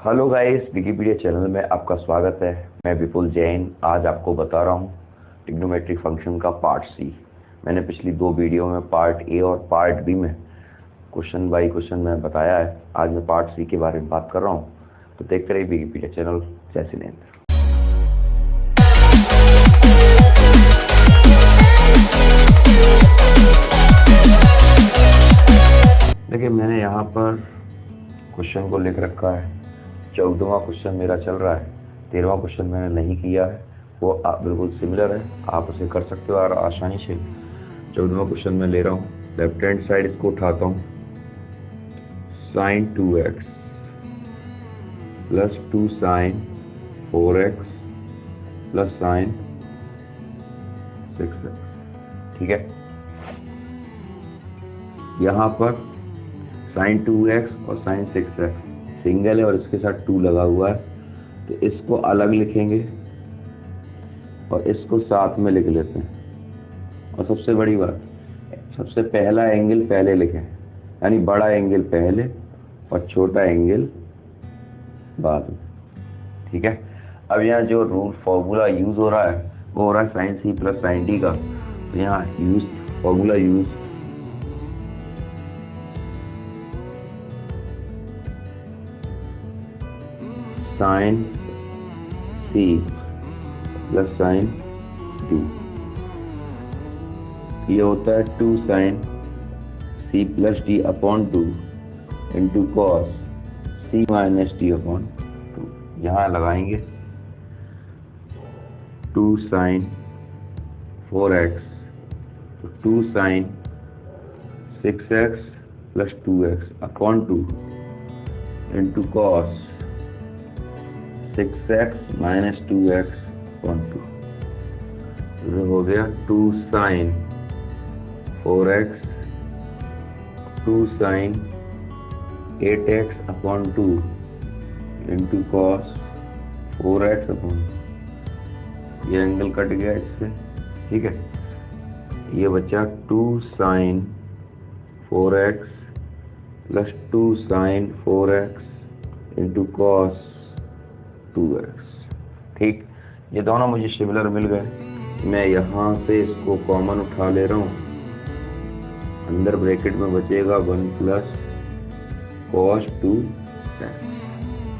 Hello guys, Wikipedia channel में आपका स्वागत है। मैं विपुल जैन आज आपको बता रहा हूँ ट्रिग्नोमेट्रिक फंक्शन का पार्ट सी। मैंने पिछली दो वीडियो में पार्ट ए और पार्ट बी में क्वेश्चन बाय क्वेश्चन में बताया है। आज मैं पार्ट सी के बारे में बात कर रहा हूँ, तो देखते रहिए विकिपीडिया चैनल। जय सिनेंद्र। देखिए, मैंने यहाँ पर क्वेश्चन को लिख रखा है। 14वां क्वेश्चन मेरा चल रहा है। 13वां क्वेश्चन मैंने नहीं किया है, वो बिल्कुल सिमिलर है, आप उसे कर सकते हो और आसानी से। 14वां क्वेश्चन मैं ले रहा हूँ, लेफ्ट हैंड साइड इसको उठाता हूँ। Sine 2x plus 2 sine 4x plus sine 6x। ठीक है, यहाँ पर साइन 2x और साइन 6x सिंगल है और इसके साथ 2 लगा हुआ है, तो इसको अलग लिखेंगे और इसको साथ में लिख लेते हैं। और सबसे बड़ी बात, सबसे पहला एंगल पहले लिखें, यानी बड़ा एंगल पहले और छोटा एंगल बाद में। ठीक है, अब यहाँ जो रूल फॉर्मूला यूज हो रहा है वो हो रहा है साइन सी प्लस साइन डी का। तो यहाँ यूज फॉर्मूला यूज साइन सी प्लस साइन डी, ये होता है 2 साइन सी plus D upon 2 into cos C minus D upon 2। यहाँ लगाएंगे 2 साइन 4x, तो 2 sine 6x plus 2x upon 2 into cos 6x minus 2x upon 2। तो हो गया 2 sine 4x 2 sine 8x upon 2 into cos 4x upon, ये angle cut गया इससे। ठीक है, ये बचा 2 sine 4x plus 2 sine 4x into cos 2x। ठीक, ये दोनों मुझे सिमिलर मिल गए। मैं यहाँ से इसको कॉमन उठा ले रहा हूँ, अंदर ब्रैकेट में बचेगा 1 प्लस कॉस 2x।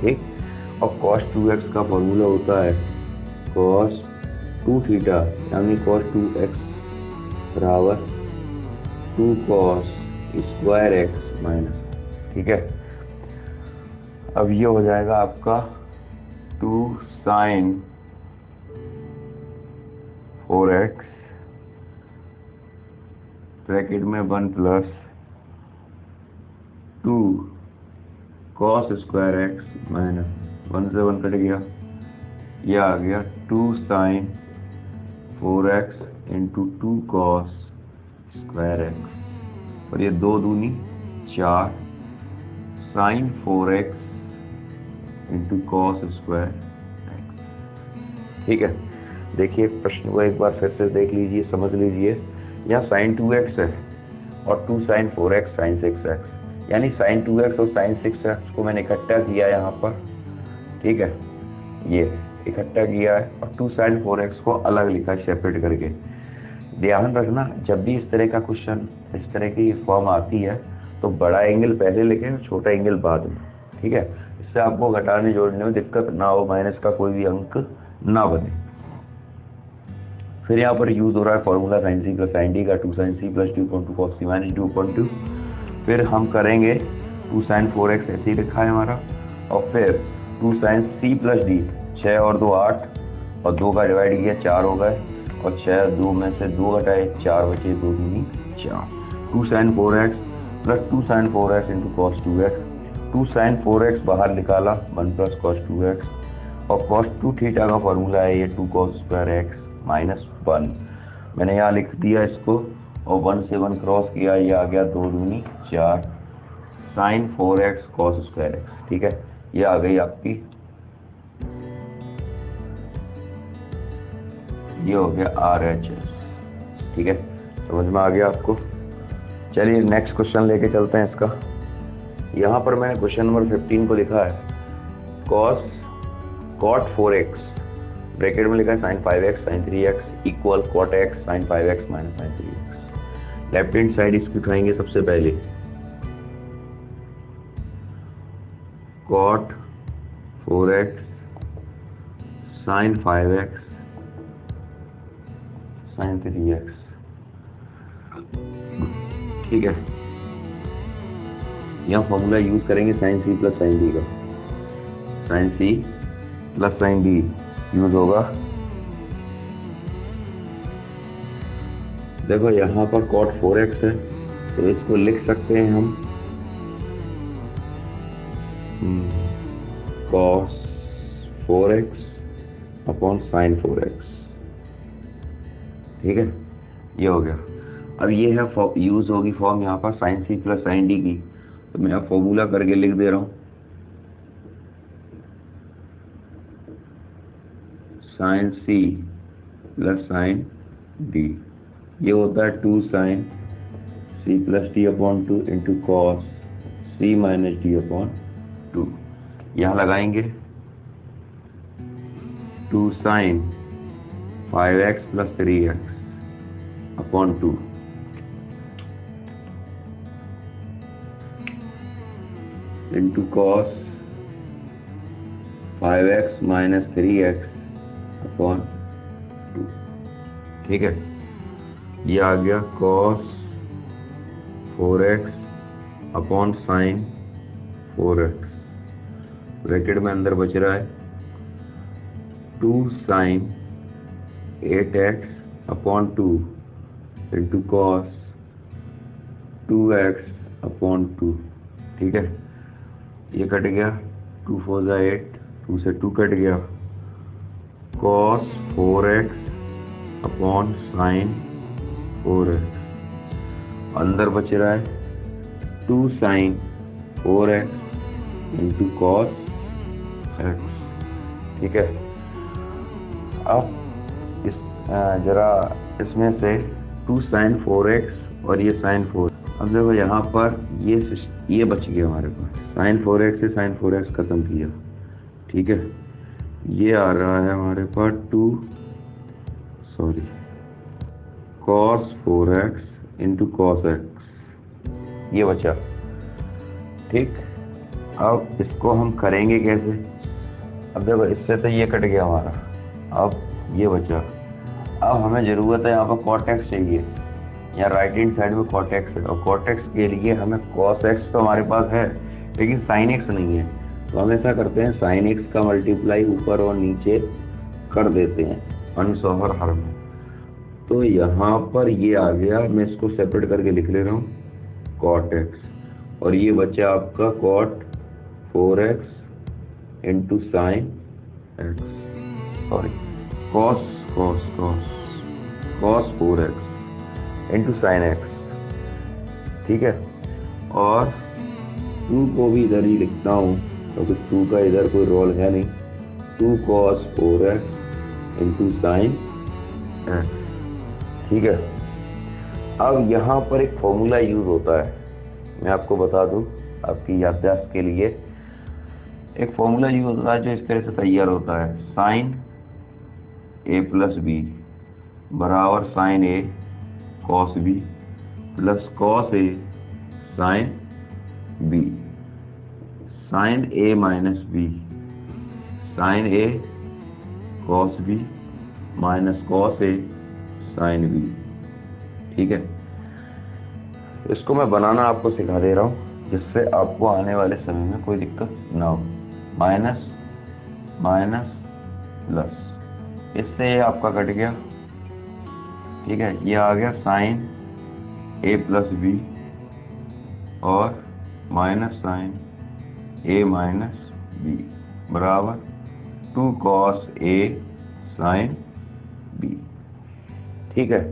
ठीक, और कॉस 2x का फॉर्मूला होता है कॉस 2 थीटा, यानी कॉस 2x बराबर 2 कॉस स्क्वायर x माइनस। ठीक है, अब ये हो जाएगा आपका 2 साइन 4x ब्रैकेट में 1 plus 2 cos square x minus 1 से 1 कट गया, यह आ गया 2 sine 4x into 2 cos square x, और ये 2 दूनी 4 sine 4x into cos square x. ठीक है, देखिए प्रश्न को एक बार फिर से देख लीजिए, समझ लीजिए। यहाँ साइन 2x है और 2 साइन 4x साइन 6x, यानी साइन 2x और साइन 6x को मैंने इकट्ठा किया यहाँ पर। ठीक है, ये इकट्ठा किया है और 2 साइन 4x को अलग लिखा सेपरेट करके। ध्यान रखना, जब भी इस तरह का क्वेश्चन, इस तरह की फॉर्म आती है, तो बड़ा एंगल पहले लिखें और छोटा एंगल बाद में। ठीक है, इससे आपको घटाने जोड़ने में दिक्कत ना हो, माइनस का कोई भी अंक ना बने। फिर यहाँ पर यूज हो रहा है फॉर्मूला साइन सी प्लस साइन डी का, 2 साइन सी plus D upon 2 cos C minus D upon 2। फिर हम करेंगे 2 साइन 4x ऐसे ही लिखा है हमारा, और फिर 2 साइन सी प्लस डी, 6 और 2 8, और 2 का डिवाइड किया 4 हो गए, और 6 2 में से 2 घटाए 4 बचे, 2 दूनी 4। 2 sine 4x plus 2 sine 4x into cos 2x, 2 sine 4x बाहर निकाला, 1 प्लस कॉस 2x, और कॉस 2 थीटा का फॉर्मूला है ये 2 कॉस स्क्वायर x माइनस 1। मैंने यहाँ लिख दिया इसको, और 1 से 1 क्रॉस किया, ये आ गया 2 दूनी 4 sine 4x cos square x। ठीक है, ये आ गई आपकी, ये हो गया RHS। ठीक है, समझ में आ गया आपको। चलिए नेक्स्ट क्वेश्चन लेके चलते हैं इसका। यहाँ पर मैंने क्वेश्चन नंबर 15 को लिखा है cot 4x, ब्रैकेट में लिखा है sin 5x sin 3x equal cot x sin 5x minus sin 3x। Left hand side इसकी उठाएंगे सबसे पहले, cot 4x sin 5x sin 3x, ठीक है। यहाँ फॉर्मूला यूज करेंगे sin c plus sin d का, sin c plus sin d use होगा। देखो यहाँ पर cot 4x है तो इसको लिख सकते हैं हम cos 4x upon sin 4x, ठीक है, ये हो गया। अब ये है यूज होगी फॉर्म यहाँ पर sin c plus sin d की, तो मैं अब फॉर्मूला करके लिख दे रहा हूँ, sin c plus sin d, ये होता है 2 sin c plus d upon 2 into cos c minus d upon 2। यहाँ लगाएंगे 2 sin 5x plus 3x upon 2 into cos 5x minus 3x upon 2, ठीक है। ये आ गया cos 4x upon sin 4x, bracket में अंदर बच रहा है 2 sin 8x upon 2 into cos 2x upon 2, ठीक है। ये कट गया, 2 4 8, 2 से 2 कट गया, cos 4x upon sin 4x, अंदर बच रहा है 2 sin 4x into cos x, ठीक है। अब इस जरा इसमें से 2 sin 4x और ये sin 4, अब देखो यहाँ पर ये बच गया हमारे पास, sin 4x से sin 4x खत्म किया, ठीक है। ये आ रहा है हमारे पास cos 4x into cos x, ये बचा, ठीक। अब इसको हम करेंगे कैसे, अब देखो इससे तो ये कट गया हमारा, अब ये बचा। अब हमें ज़रूरत है यहाँ पर cot x चाहिए, यहाँ राइट हैंड साइड में cot x है, और cot x के लिए हमें cos x तो हमारे पास है लेकिन sin x नहीं है, तो हम ऐसा करते हैं sin x का मल्टीप्लाई ऊपर और नीचे कर देते हैं अंश और हर में। तो यहाँ पर ये आ गया, मैं इसको सेपरेट करके लिख ले रहा हूँ cot x, और ये बचा आपका cot 4x into sin x, cos 4x into sin x, ठीक है। और 2 को भी इधर ही लिखता हूँ क्योंकि 2 का इधर कोई रोल है नहीं, 2 cos 4x into sin x, ठीक है। अब यहाँ पर एक फॉर्मूला यूज होता है, मैं आपको बता दूं आपकी याददाश्त के लिए, एक फॉर्मूला यूज होता है जो इस तरह से तैयार होता है, sin a प्लस बी बराबर sin a cos b plus cos a sin b, sin a minus b sin a cos b minus cos a sin b, ठीक है। इसको मैं बनाना आपको सिखा दे रहा हूँ जिससे आपको आने वाले समय में कोई दिक्कत ना हो। माइनस माइनस प्लस, इससे ये आपका कट गया, ठीक है। ये आ गया sin a प्लस बी और minus sin a minus b बराबर 2 cos a sin b, ठीक है।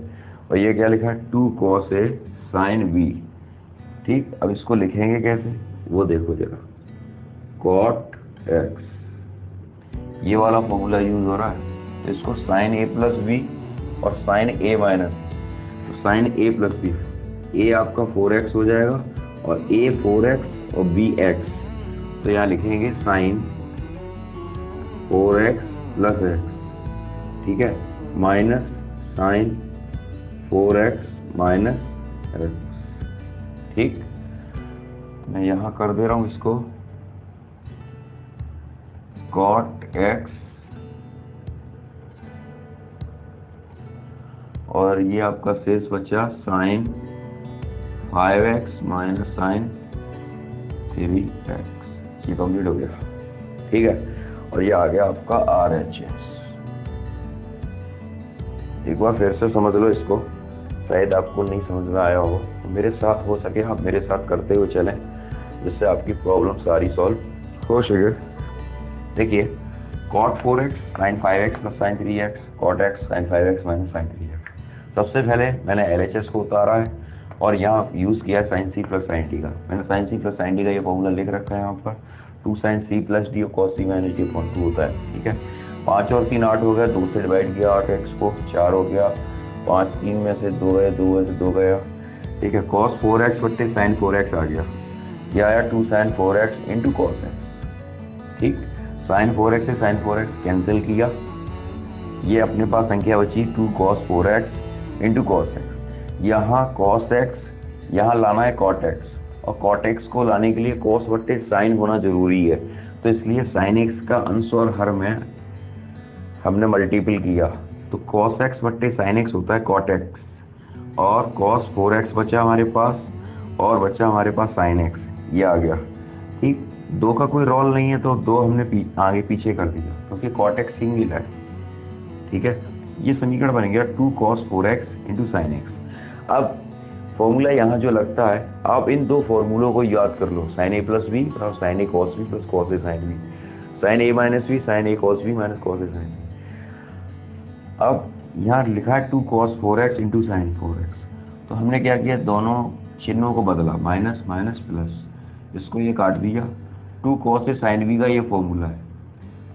और ये क्या लिखा है 2 cos a sin b, ठीक। अब इसको लिखेंगे कैसे वो देखो जरा, cot x, ये वाला फॉर्मूला यूज हो रहा है, तो इसको sin a प्लस बी और sin a माइनस, तो sin a plus b, a आपका 4x हो जाएगा और a 4x और b x, तो यहाँ लिखेंगे sin 4x प्लस एक्स, ठीक है, minus sign 4x minus x. ठीक, मैं यहां कर दे रहा हूं इसको cot x, और ये आपका शेष बचा sign 5x minus sine 3x। ये कंप्लीट हो गया, ठीक है। और ये आ गया आपका RHS। एक बार फिर से समझ लो इसको, शायद आपको नहीं समझ में आया हो, तो मेरे साथ हो सके आप मेरे साथ करते हुए चलें, जिससे आपकी प्रॉब्लम सारी सॉल्व हो सके। देखिए, cot 4x sin 5x plus sin 3x, cot x sin 5x minus sin 3x। सबसे पहले मैंने LHS को उतारा है और यहाँ यूज किया है sin c plus sin d का। मैंने sin c plus sin d का ये फॉर्मूला लिख रखा है यहाँ पर, 2 sin c plus d cos c minus d upon 2 होता है, ठीक है। 5 और 3 8 हो गया, 2 से डिवाइड किया 8x को, 4 हो गया, 5 3 में से 2 है, 2 में से 2 गया, ठीक है। cos 4x बट्टे sin 4x आ गया, यह आया 2 sin 4x into cos x, ठीक। sin 4x से sin 4x कैंसिल किया, ये अपने पास संख्या बची 2 cos 4x into cos x। यहाँ cos x यहाँ लाना है cot x, और cot x को लाने के लिए cos बट्टे sin होना जरूरी है, तो इसलिए sin x का अंश और हर में हमने मल्टीपल किया, तो cos x बट्टे sin x होता है cot x, और cos 4x बचा हमारे पास, और बचा हमारे पास sin x, ये आ गया, ठीक। 2 का कोई रोल नहीं है तो 2 हमने आगे पीछे कर दिया, क्योंकि cot x सिंगल है, ठीक है। ये समीकरण बन गया 2 cos 4x into sine x. अब फॉर्मूला यहाँ जो लगता है, आप इन 2 फॉर्मूलों को याद कर लो, साइन a प्लस बी और sine a cos b plus cos a sine b, sine a minus B sine a cos b minus cos a sine b। अब यहाँ लिखा है 2 cos 4x into sine 4x, तो हमने क्या किया, दोनों चिन्हों को बदला, माइनस माइनस प्लस, इसको ये काट दिया। 2 cos a साइन b का ये फॉर्मूला है,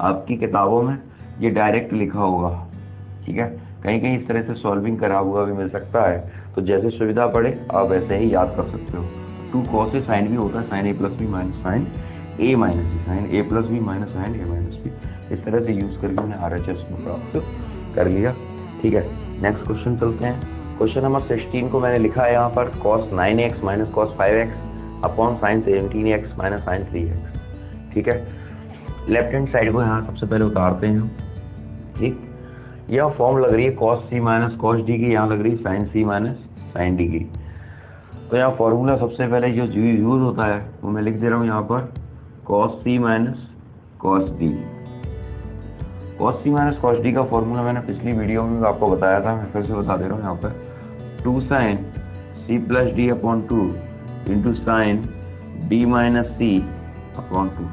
आपकी किताबों में ये डायरेक्ट लिखा होगा, ठीक है। कहीं कहीं इस तरह से सॉल्विंग करा हुआ भी मिल सकता है, तो जैसे सुविधा पड़े आप वैसे ही याद कर सकते हो। 2 cos a साइन b होता है sine a plus B minus sine a minus B, sine a plus B minus sine a minus b. इस तरह से यूज करके हमने RHS में प्राप्त कर लिया, ठीक है। नेक्स्ट क्वेश्चन चलते हैं। क्वेश्चन नंबर 16 को मैंने लिखा है यहाँ पर cos 9x minus cos 5x upon sine 17x minus sine 3x, ठीक है। लेफ्ट हैंड साइड को यहाँ सबसे पहले उतारते हैं, ठीक। यह फॉर्म लग रही है cos c minus cos d की, यहाँ लग रही है sin c minus sin d की। तो यहाँ फॉर्मूला सबसे पहले जो यूज होता है वो मैं लिख दे रहा हूँ यहाँ पर cos c minus cos d। cos c minus cos d का फॉर्मूला मैंने पिछली वीडियो में आपको बताया था, मैं फिर से बता दे रहा हूँ यहाँ पर 2 sin c plus d upon 2 into sine d minus c upon 2,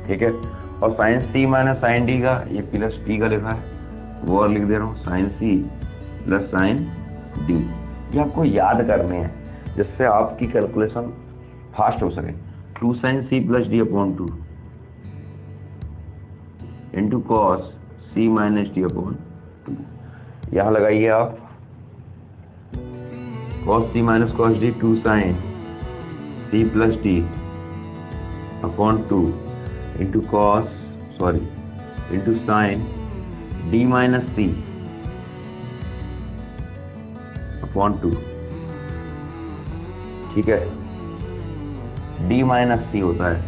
ठीक है। और sine c minus sine d का ये प्लस d का लिखा है, वो और लिख दे रहा हूँ sine c plus sine d। ये आपको याद करने हैं जिससे आपकी कैलकुलेशन फास्ट हो सके। 2 sin c plus d upon 2 into cos c minus d upon 2, यहाँ लगाइए आप cos c minus cos d 2 sin c plus d upon 2 into into sine d minus c upon 2, ठीक है। d माइनस c होता है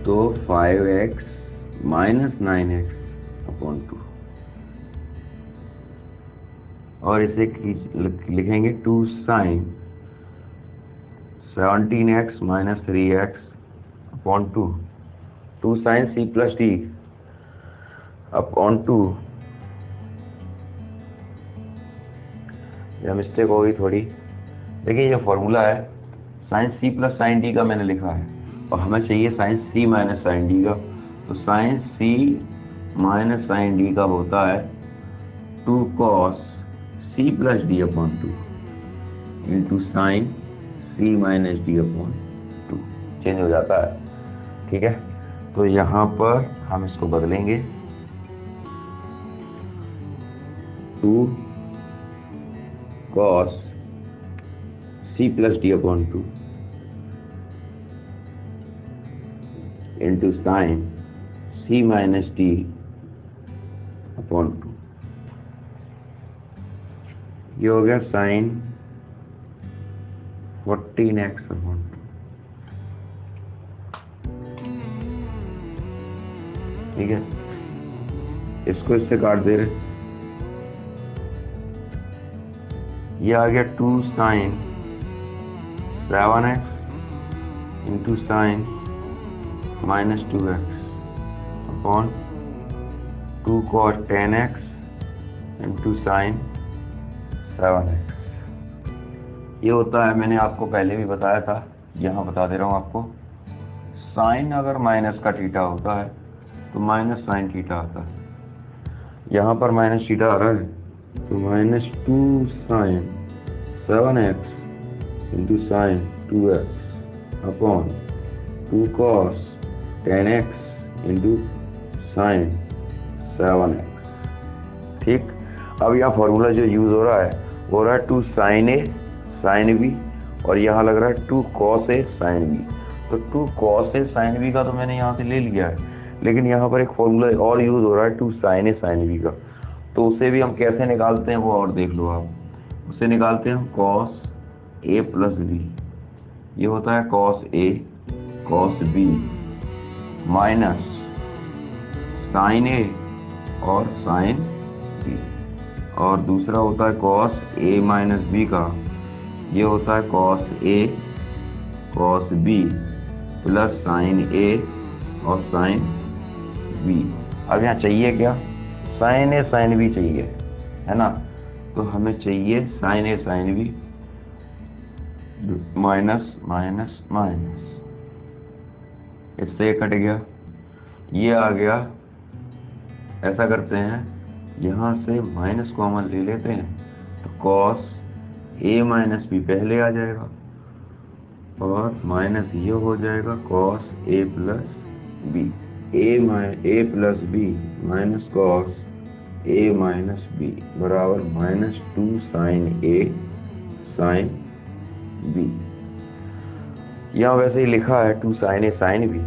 तो 5x minus 9x upon 2, और इसे लिखेंगे 2 sine 17x minus 3x upon 2, 2 sign c plus d upon 2। यह mistake हो गई थोड़ी, देखिए ये फॉर्मूला है sine c plus sine d का मैंने लिखा है, और हमें चाहिए sine c minus sine d का, तो sine c minus sine d का होता है 2 cos c plus d upon 2 into sine c minus d upon 2, change हो जाता है, ठीक है। तो यहाँ पर हम इसको बदलेंगे 2 cos c plus d upon 2 into sine c minus D upon 2। ये हो गया साइन 14x अपॉन 2। ठीक है, इसको इससे काट दे रहे, ये आ गया 2 sine 7x into sine minus 2x upon 2 cos 10x into sine 7x। ये होता है, मैंने आपको पहले भी बताया था, यहाँ बता दे रहा हूँ आपको। साइन अगर माइनस का थीटा होता है तो माइनस साइन थीटा आता है। यहाँ पर माइनस थीटा आ रहा है, तो minus 2 sine 7x into sine 2x upon 2 cos 10x into sine 7x। ठीक, अब यह फॉर्मूला जो यूज हो रहा है वो हो रहा है 2 साइन ए साइन बी, और यहाँ लग रहा है 2 cos ए साइन बी। तो 2 cos ए साइन बी का तो मैंने यहाँ से ले लिया है, लेकिन यहाँ पर एक फॉर्मूला और यूज हो रहा है 2 साइन ए साइन बी का। तो उसे भी हम कैसे निकालते हैं वो और देख लो आप। उसे निकालते हैं cos ए प्लस बी। ये होता है cos ए cos बी माइनस साइन ए और साइन बी, और दूसरा होता है cos ए माइनस बी का। ये होता है cos ए cos बी प्लस साइन ए और साइन बी। अब यहाँ चाहिए क्या, साइन ए साइन बी चाहिए, है ना। तो हमें चाहिए sine A sine B minus minus minus, इससे कट गया, ये आ गया। ऐसा करते हैं, यहाँ से माइनस कॉमन ले लेते हैं, तो cos ए माइनस बी पहले आ जाएगा, और माइनस ये हो जाएगा cos A plus B. A plus B minus cos A minus b बराबर minus 2 sine A sine B. यहाँ वैसे ही लिखा है 2 साइन ए साइन बी,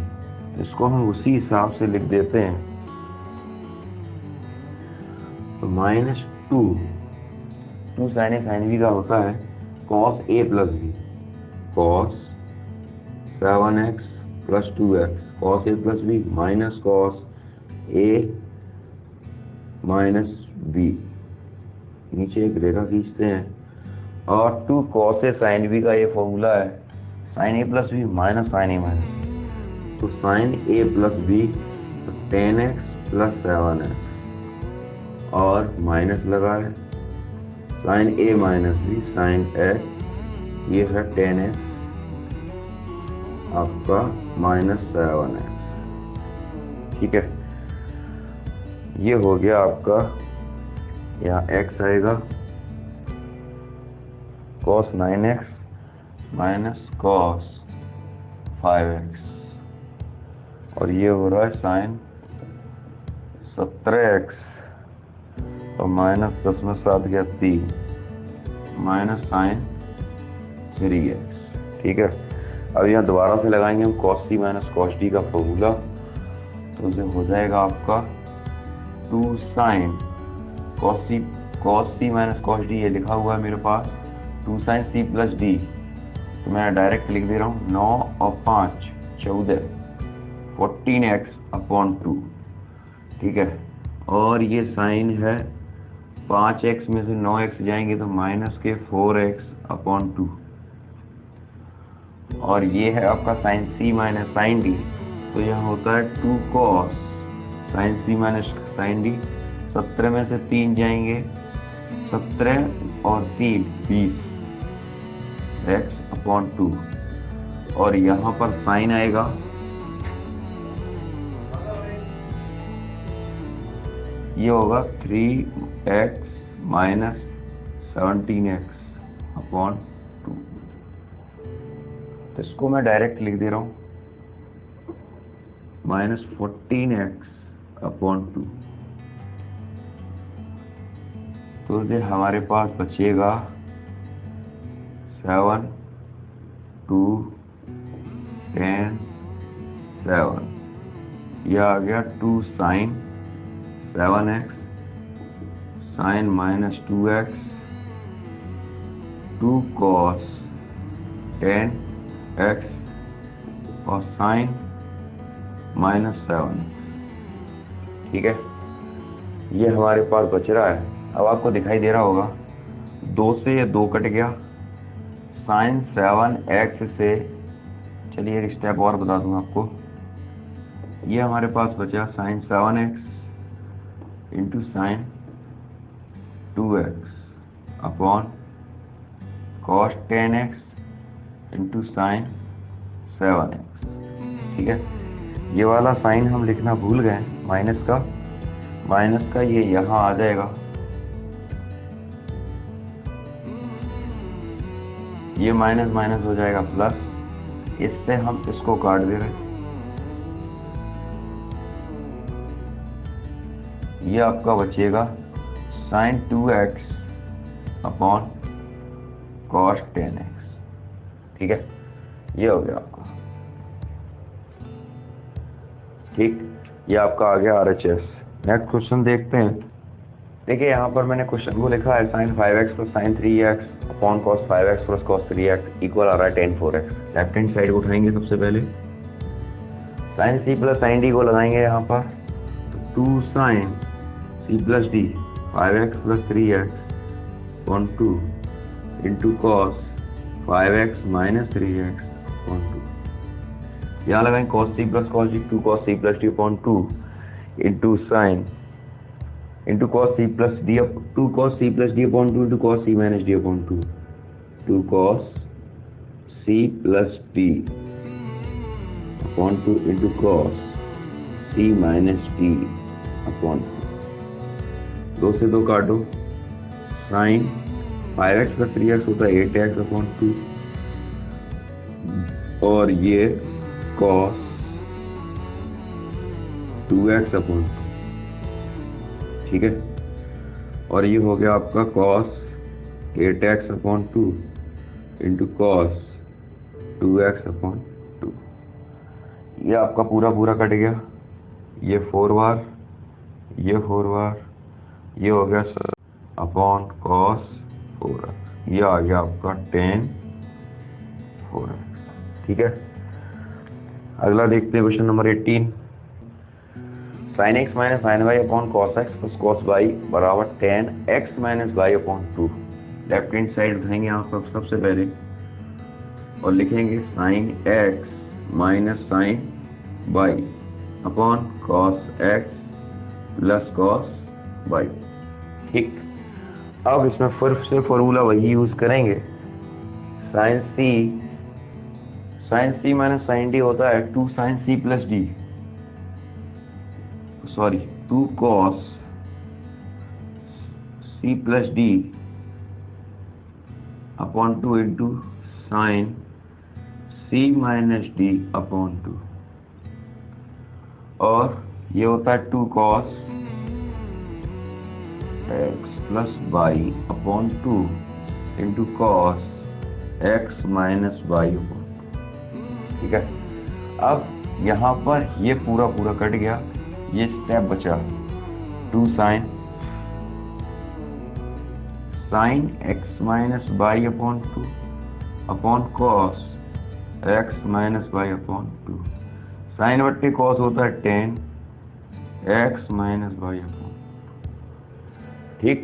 इसको हम उसी हिसाब से लिख देते हैं। तो minus 2 sine A sine B का होता है cos A plus B, cos 7x plus 2x cos A plus B minus cos A minus B. नीचे एक रेखा खींचते हैं, और 2 cos ए साइन बी का ये फॉर्मूला है sine A plus B minus sine A minus. तो sine A plus B 10x plus 7x, और माइनस लगा है sine A minus B sine X, ये है 10x आपका माइनस 7x। ठीक है, ये हो गया आपका, यहाँ x आएगा cos 9x minus cos 5x, और ये हो रहा है साइन 17x और माइनस 10 में 7 गया 3 माइनस साइन 3x। ठीक है, अब यहाँ दोबारा से लगाएंगे हम cos c minus cos d का फॉर्मूला, तो उसे हो जाएगा आपका 2 sine cos c minus cos d, ये लिखा हुआ है मेरे पास 2 साइन c प्लस d, तो मैं डायरेक्ट लिख दे रहा हूँ 9 और 5 14 14x अपॉन 2। ठीक है, और ये साइन है 5x में से 9x जाएंगे तो माइनस के 4x अपॉन 2, और ये है आपका sine c minus sine d, तो यहाँ होता है 2 cos sine c minus sine d। 17 में से 3 जाएंगे, 17 और 3 20 x अपॉन 2, और यहाँ पर साइन आएगा ये होगा 3x माइनस 17x अपॉन 2। तो इसको मैं डायरेक्ट लिख दे रहा हूँ माइनस 14x अपॉन 2। तो ये हमारे पास बचेगा 7 2 10 7, यह आ गया 2 sine 7x sign minus 2x 2 cos 10x और साइन माइनस 7x। ठीक है, ये हमारे पास बच रहा है। अब आपको दिखाई दे रहा होगा 2 से ये 2 कट गया, साइन 7x से, चलिए एक स्टेप और बता दूं आपको, ये हमारे पास बचा sine 7x into sine 2x upon cos 10x into sine 7x। ठीक है, ये वाला साइन हम लिखना भूल गए, माइनस का ये यहाँ आ जाएगा, ये माइनस माइनस हो जाएगा प्लस, इससे हम इसको काट दे रहे हैं। ये आपका बचेगा sign 2x upon cos 10x। ठीक है, ये हो गया आपका। ठीक, ये आपका आ गया RHS। नेक्स्ट क्वेश्चन देखते हैं। देखिए यहाँ पर मैंने क्वेश्चन को लिखा है sine 5x plus sine 3x upon cos 5x plus cos 3x equal आ रहा है tan 4x। Left hand side को उठाएंगे सबसे पहले, sine c plus sine d को लगाएंगे यहाँ पर, तो 2 sign c plus d 5x plus 3x upon 2 into cos 5x minus 3x upon 2। यहाँ लगाएंगे cos c plus cos d 2 cos c plus d upon 2 into sine into cos c plus d 2 cos c plus d upon 2 into cos c minus d upon 2 2 cos c plus d upon 2 into cos c minus d upon 2 से 2 काटो, sign 5x plus 3x होता है 8x upon 2 और ये cos 2x upon 2। ठीक है, और ये हो गया आपका cos 8x upon 2 into cos 2x upon 2। ये आपका पूरा पूरा कट गया, ये 4 बार, ये 4 बार, ये हो गया अपॉन cos 4x, ये आ गया आपका tan 4x। ठीक है, अगला देखते हैं question number 18। Sine x minus sine Y upon cos X plus cos Y बराबर tan x minus Y upon 2। Left hand side उठाएंगे यहाँ पर सबसे पहले और लिखेंगे sine x minus sine Y upon cos X plus cos Y. ठीक, अब इसमें फिर से फॉर्मूला वही यूज करेंगे, साइन सी माइनस साइन डी होता है 2 साइन सी plus D, sorry 2 cos c plus D upon 2 into sine c minus D upon 2, और ये होता है 2 cos x plus y upon 2 into cos x minus Y upon 2। ठीक है, अब यहाँ पर ये पूरा पूरा कट गया, ये स्टेप बचा 2 sine x minus Y upon 2 upon cos x minus Y upon 2। Sine बट्टे कॉस होता है ten x minus Y upon. ठीक,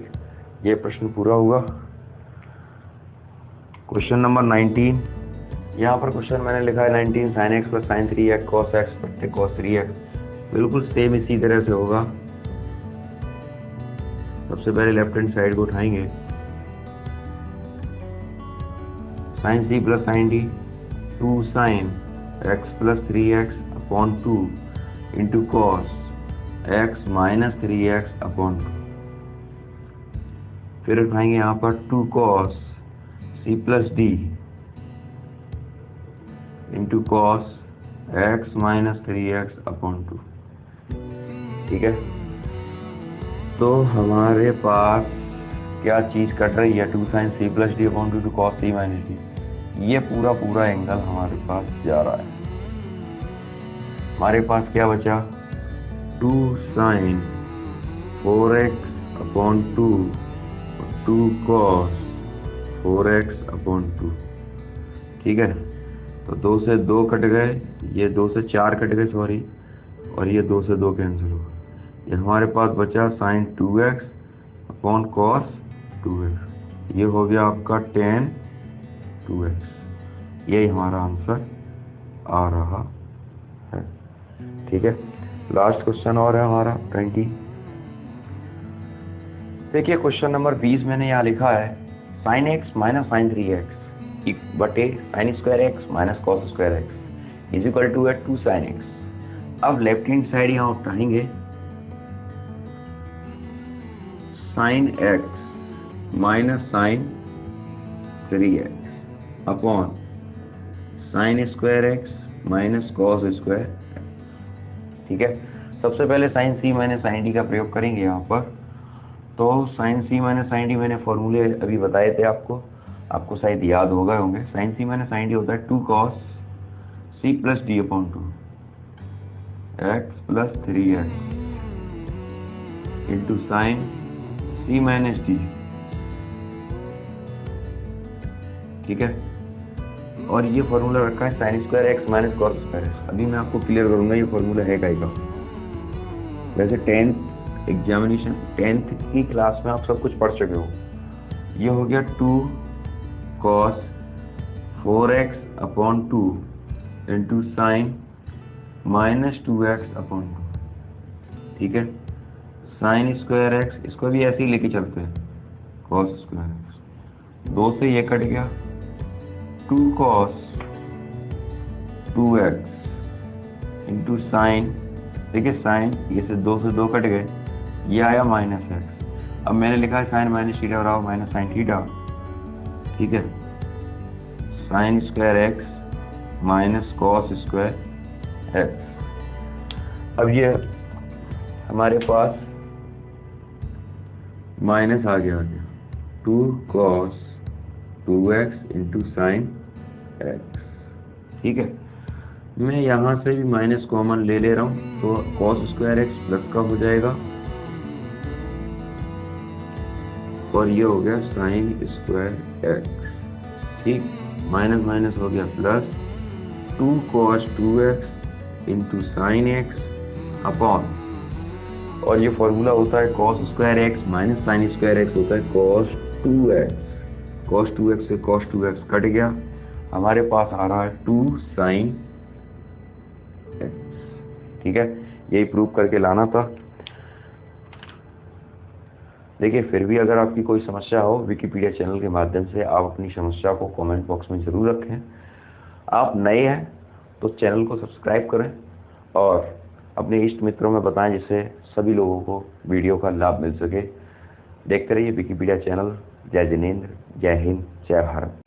ये प्रश्न पूरा हुआ। क्वेश्चन नंबर 19, यहाँ पर क्वेश्चन मैंने लिखा है 19 sign x plus sine 3x cos x बट्टे कॉस 3x, बिल्कुल सेम इसी तरह से होगा। सबसे पहले लेफ्ट हैंड साइड को उठाएंगे, साइन सी plus sine d 2 sine x plus 3x upon 2 into cos x minus 3x upon 2। फिर उठाएंगे यहाँ पर 2 cos c plus d into cos x minus 3x upon 2। ठीक है, तो हमारे पास क्या चीज कट रही है, 2 साइन सी plus D upon 2 cos C minus D. ये पूरा पूरा एंगल हमारे पास जा रहा है। हमारे पास क्या बचा, 2 साइन 4x अपॉन 2 और 2 cos 4x अपॉन 2। ठीक है, तो 2 से 2 कट गए, ये 2 से 4 कट गए सॉरी, और ये 2 से 2 कैंसिल हो गए। ये हमारे पास बचा sign 2x upon cos 2x। ये हो गया आपका tan 2x। यही हमारा आंसर आ रहा है। ठीक है, लास्ट क्वेश्चन और है हमारा 20। देखिए क्वेश्चन नंबर 20 मैंने यहाँ लिखा है sine x minus sine 3x बटे sine square x minus cos square x is equal to 2 sine x. अब लेफ्ट हैंड साइड यहाँ उठाएंगे, sine x minus sine 3x upon sine square x minus cos square. ठीक है, सबसे पहले sine सी minus sine D का प्रयोग करेंगे यहाँ पर। तो साइन सी माइनस साइन डी मैंने फॉर्मूले अभी बताए थे आपको शायद याद हो गए होंगे। साइन सी माइनस साइन डी होता है 2 cos C plus D upon 2 X plus 3x into sine सी माइनस डी। ठीक है, और ये फॉर्मूला रखा है sine square x minus cos square X. अभी मैं आपको क्लियर करूंगा ये फॉर्मूला है का। वैसे 10th एग्जामिनेशन 10th की क्लास में आप सब कुछ पढ़ चुके हो। ये हो गया 2 cos 4x upon 2 into sine minus 2x upon 2। ठीक है, साइन स्क्वायर एक्स, इसको भी ऐसे ही लेके चलते हैं, कॉस स्क्वायर एक्स। 2 से ये कट गया, 2 cos 2x इंटू साइन, देखिए साइन ये से 2 से 2 कट गए, ये आया माइनस एक्स। अब मैंने लिखा है साइन माइनस थीटा बराबर माइनस साइन थीटा। ठीक है, sine square x minus cos square x. अब ये हमारे पास माइनस आ गया 2 cos 2x into sine x. ठीक है, मैं यहां से भी माइनस कॉमन ले रहा हूं, तो cos स्क्वायर एक्स प्लस का हो जाएगा और ये हो गया साइन स्क्वायर एक्स। ठीक, माइनस माइनस हो गया plus 2 cos 2x into sine x upon, और ये फॉर्मूला होता है cos square x minus sign square x होता है cos 2x। cos 2x से cos 2x कट गया, हमारे पास आ रहा है 2 साइन एक्स। ठीक है, यही प्रूव करके लाना था। देखिए फिर भी अगर आपकी कोई समस्या हो विकिपीडिया चैनल के माध्यम से आप अपनी समस्या को कमेंट बॉक्स में जरूर रखें। आप नए हैं तो चैनल को सब्सक्राइब करें और अपने इष्ट मित्रों में बताएं, जिससे सभी लोगों को वीडियो का लाभ मिल सके। देखते रहिए विकिपीडिया चैनल। जय जिनेंद्र, जय हिंद, जय भारत।